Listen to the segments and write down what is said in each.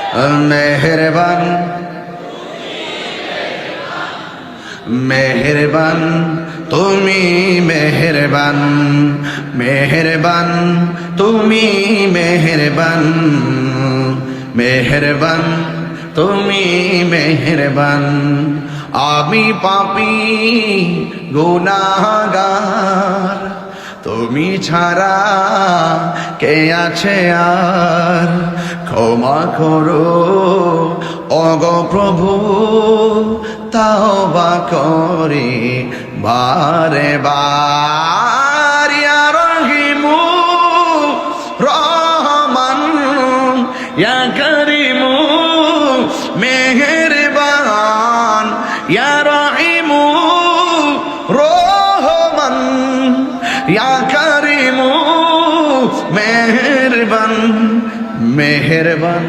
মেহেরবান মেহেরবান তুমি মেহেরবান মেহেরবান তুমি মেহেরবান মেহেরবান তুমি মেহেরবান আমি পাপী গুনাহগার তুমি ছাড়া কে আছে আর ক্ষমা করো ওগো প্রভু তাওবা করি বারে বার ইয়া রহিমু রহমান ইয়া করিমু মেহেরবান ইয়া রহিমু রহমান ইয়া করিমু মেহেরবান মেহেরবান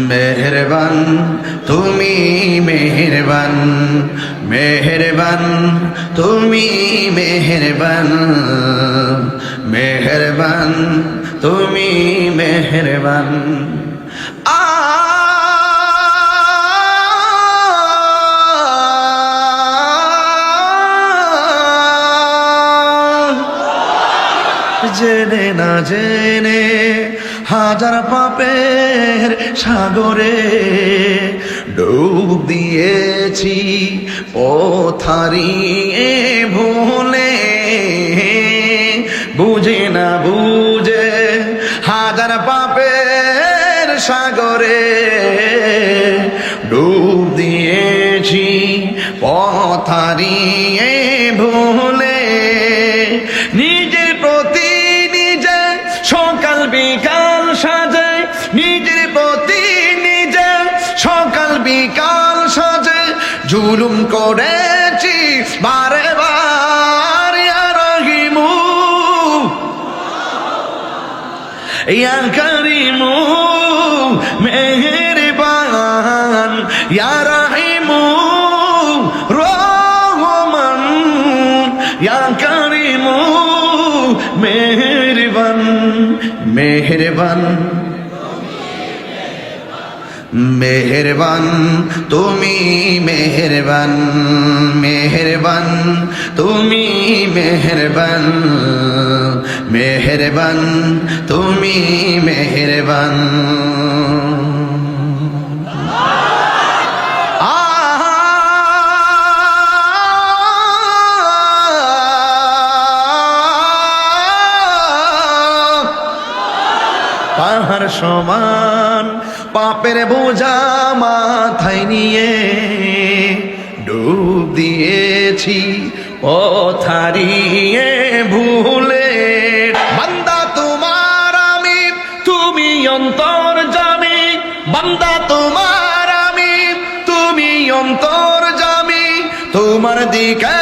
মেহেরবান তুমি মেহেরবান মেহেরবান তুমি মেহেরবান মেহেরবান তুমি মেহেরবান জেনে না জেনে হাজার পাপের সাগরে ডুব দিয়েছি পথ হারিয়ে ভুলে বুঝে না বুঝে হাজার পাপের সাগরে ডুব দিয়েছি পথ হারিয়ে ভুলে নিজের প্রতি নিজে সকাল বিকাল সাজে নিজের প্রতি নিজে সকাল বিকাল সাজে জুলুম করেছি বারে বার ইয়া রহিমু ইয়া করিমু মেহেরবান ইয়া রহিমু রহমান ইয়া করিমু মেহেরবান মেহেরবান মেহেরবান তুমি মেহেরবান মেহেরবান তুমি মেহেরবান মেহেরবান তুমি মেহেরবান পাহাড় সমান পাপের বোঝা মাথায় নিয়ে ডুব দিয়েছি পথ হারিয়ে ভুলে বান্দা তোমার আমি তুমি অন্তর্যামী বান্দা তোমার আমি তুমি অন্তর্যামী তোমার দিকে